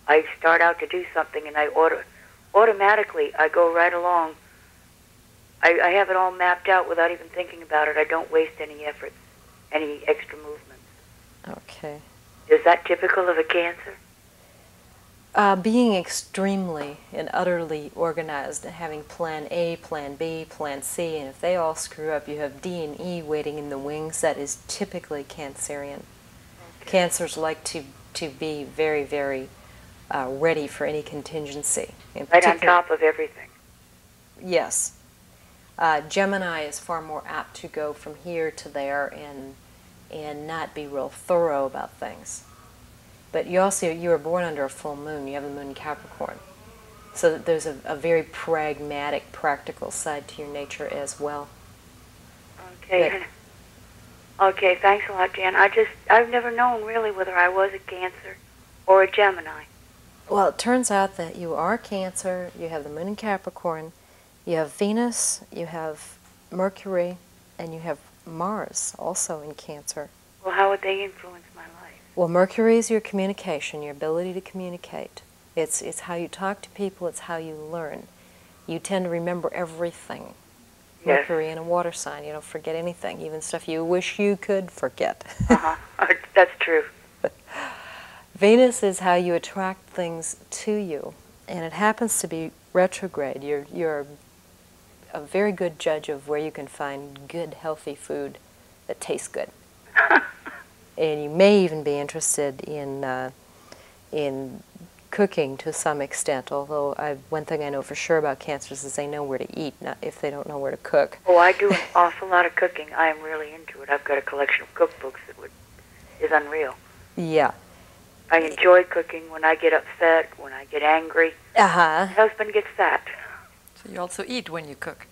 I start out to do something, and automatically I go right along. I have it all mapped out without even thinking about it. I don't waste any efforts, any extra movements. Okay. Is that typical of a Cancer? Being extremely and utterly organized and having plan A, plan B, plan C, and if they all screw up, you have D and E waiting in the wings. That is typically Cancerian. Okay. Cancers like to be very, very ready for any contingency. Right on top of everything. Yes. Gemini is far more apt to go from here to there and not be real thorough about things. But you were born under a full moon. You have the moon in Capricorn. So that there's a very pragmatic, practical side to your nature as well. Okay. Okay, thanks a lot, Jan. I've never known really whether I was a Cancer or a Gemini. Well, it turns out that you are Cancer, you have the moon in Capricorn, you have Venus, you have Mercury, and you have Mars also in Cancer. Well, how would they influence my life? Well, Mercury is your communication, your ability to communicate. It's how you talk to people, it's how you learn. You tend to remember everything. Yes. Mercury in a water sign, you don't forget anything, even stuff you wish you could forget. That's true. Venus is how you attract things to you, and it happens to be retrograde. You're a very good judge of where you can find good, healthy food that tastes good. And you may even be interested in cooking to some extent, although one thing I know for sure about Cancers is they know where to eat, not if they don't know where to cook. Oh, I do an awful lot of cooking. I am really into it. I've got a collection of cookbooks that is unreal. Yeah. I enjoy cooking when I get upset, when I get angry. My husband gets fat. So you also eat when you cook?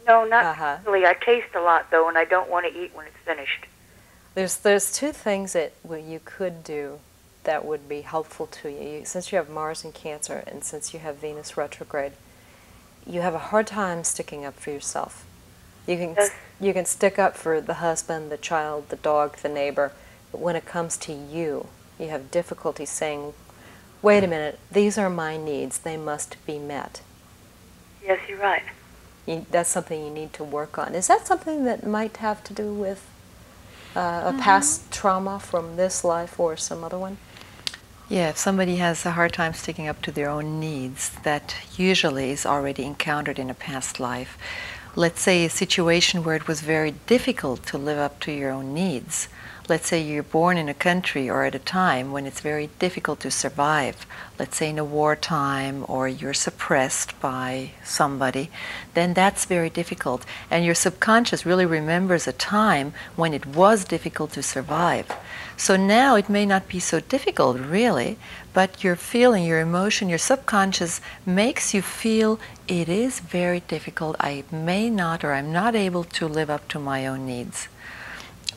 No, not really. I taste a lot, though, and I don't want to eat when it's finished. There's two things that you could do that would be helpful to you. Since you have Mars in Cancer and since you have Venus retrograde, you have a hard time sticking up for yourself. You can stick up for the husband, the child, the dog, the neighbor, but when it comes to you, you have difficulty saying, wait a minute, these are my needs, they must be met. Yes, you're right. That's something you need to work on. Is that something that might have to do with a past trauma from this life or some other one? Yeah, if somebody has a hard time sticking up to their own needs, that usually is already encountered in a past life. Let's say a situation where it was very difficult to live up to your own needs. Let's say you're born in a country or at a time when it's very difficult to survive. Let's say in a wartime, or you're suppressed by somebody, then that's very difficult. And your subconscious really remembers a time when it was difficult to survive. So now it may not be so difficult really, but your feeling, your emotion, your subconscious makes you feel it is very difficult. I may not, or I'm not able to live up to my own needs.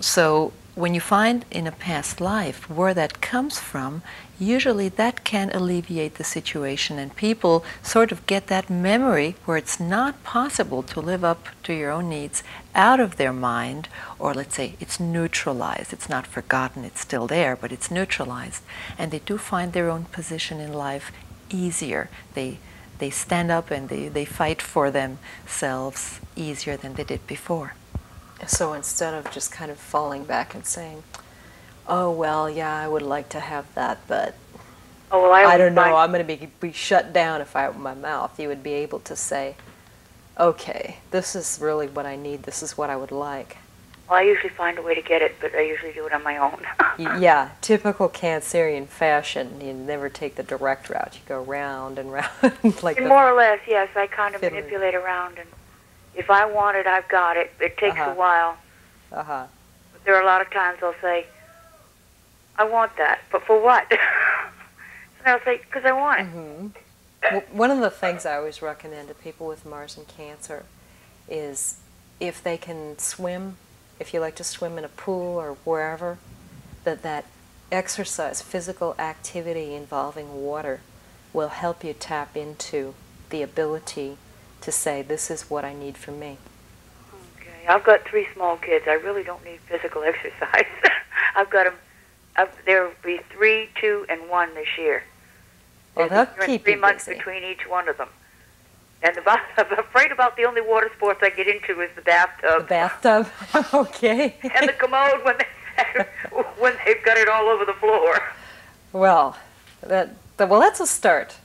So when you find in a past life where that comes from, usually that can alleviate the situation, and people sort of get that memory where it's not possible to live up to your own needs out of their mind, or let's say it's neutralized. It's not forgotten, it's still there, but it's neutralized. And they do find their own position in life easier. They stand up and they fight for themselves easier than they did before. So instead of just kind of falling back and saying, oh, well, yeah, I would like to have that, but I don't know, I'm going to be shut down if I open my mouth, you would be able to say, okay, this is really what I need, this is what I would like. Well, I usually find a way to get it, but I usually do it on my own. Yeah, typical Cancerian fashion. You never take the direct route. You go round and round. Like more or less, yes. I kind of manipulate around, and if I want it, I've got it. It takes a while. But there are a lot of times I'll say, I want that, but for what? And I'll say, because I want it. Well, one of the things I always recommend to people with Mars and Cancer is if they can swim, if you like to swim in a pool or wherever, that exercise, physical activity involving water will help you tap into the ability to say, this is what I need for me. Okay. I've got 3 small kids. I really don't need physical exercise. I've got them, there will be 3, 2, and 1 this year. Well, that'll You're keep 3 you months busy. between each one of them. And I'm afraid about the only water sports I get into is the bathtub. The bathtub? Okay. And the commode when they've got it all over the floor. Well, that's a start.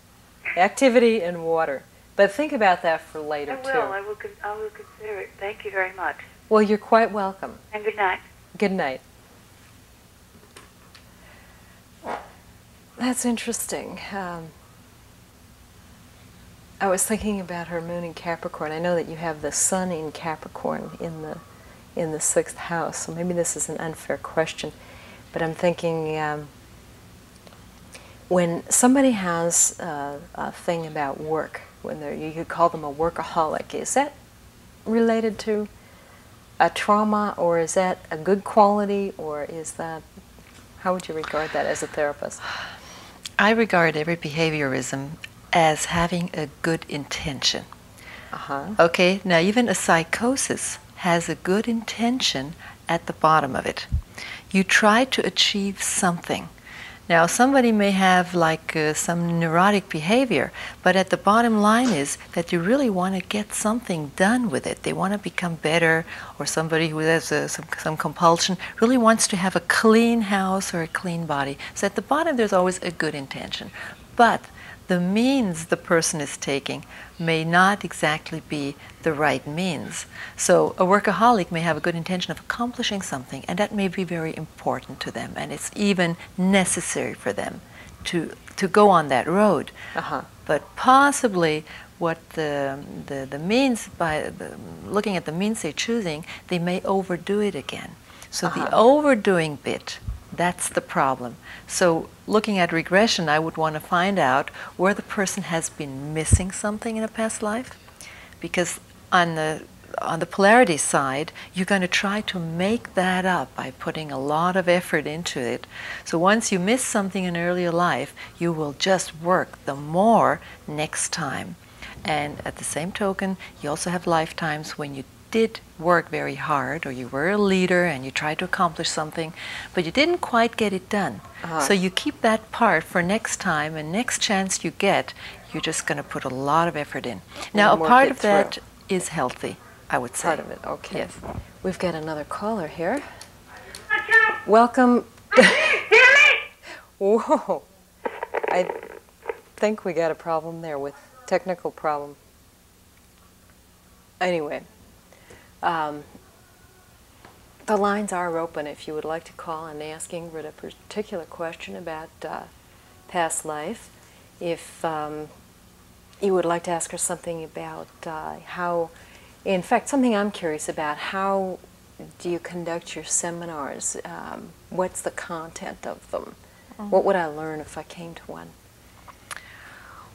Activity and water. But think about that for later, too. I will consider it. Thank you very much. Well, you're quite welcome. And good night. Good night. That's interesting. I was thinking about her moon in Capricorn. I know that you have the sun in Capricorn in the 6th house, so maybe this is an unfair question. But I'm thinking when somebody has a thing about work, you could call them a workaholic, is that related to a trauma, or is that a good quality, or is that, how would you regard that as a therapist? I regard every behaviorism as having a good intention. Okay, now even a psychosis has a good intention at the bottom of it. You try to achieve something. Now, somebody may have some neurotic behavior, but at the bottom line is that you really want to get something done with it. They want to become better, or somebody who has some compulsion really wants to have a clean house or a clean body. So at the bottom, there's always a good intention. But the means the person is taking may not exactly be the right means. So a workaholic may have a good intention of accomplishing something, and that may be very important to them, and it's even necessary for them to go on that road. But possibly what the means, by looking at the means they're choosing, they may overdo it again. So the overdoing bit, that's the problem. So looking at regression, I would want to find out where the person has been missing something in a past life. Because on the polarity side, you're going to try to make that up by putting a lot of effort into it. So once you miss something in earlier life, you will just work the more next time. And at the same token, you also have lifetimes when you did work very hard, or you were a leader and you tried to accomplish something, but you didn't quite get it done. So you keep that part for next time, and next chance you get, you're just going to put a lot of effort in. Now, a part of that is healthy, I would say. Part of it, okay. Yes. We've got another caller here. Welcome. Whoa. I think we got a problem there with technical problem. Anyway. The lines are open if you would like to call and ask Ingrid a particular question about past life. If you would like to ask her something about how, in fact, something I'm curious about, how do you conduct your seminars? What's the content of them? What would I learn if I came to one?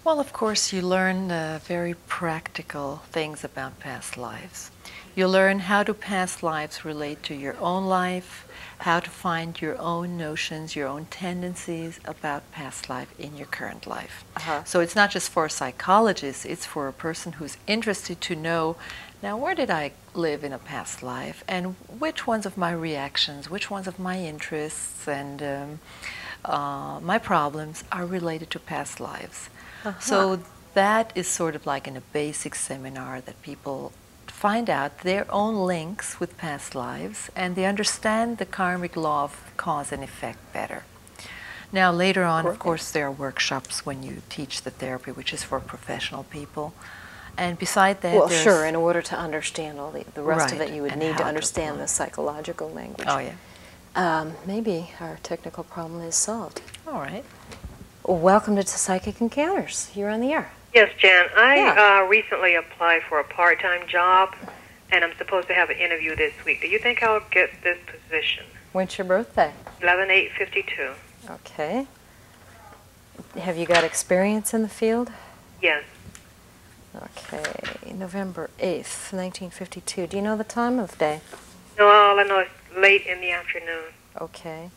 Well, of course, you learn very practical things about past lives. You learn how do past lives relate to your own life, how to find your own notions, your own tendencies about past life in your current life. So it's not just for psychologists, it's for a person who's interested to know, now where did I live in a past life, and which ones of my reactions, which ones of my interests and my problems are related to past lives. So that is sort of like in a basic seminar that people find out their own links with past lives, and they understand the karmic law of cause and effect better. Now later on, of course, there are workshops when you teach the therapy, which is for professional people. And beside that, well, sure, in order to understand all the rest of it, you would and need to understand the psychological language. Oh, yeah. Maybe our technical problem is solved. All right. Welcome to Psychic Encounters. You're on the air. Yes, Jan. I recently applied for a part-time job, and I'm supposed to have an interview this week. Do you think I'll get this position? When's your birthday? 11/8/52. Okay. Have you got experience in the field? Yes. Okay. November 8th, 1952. Do you know the time of day? No, all I know is late in the afternoon. Okay.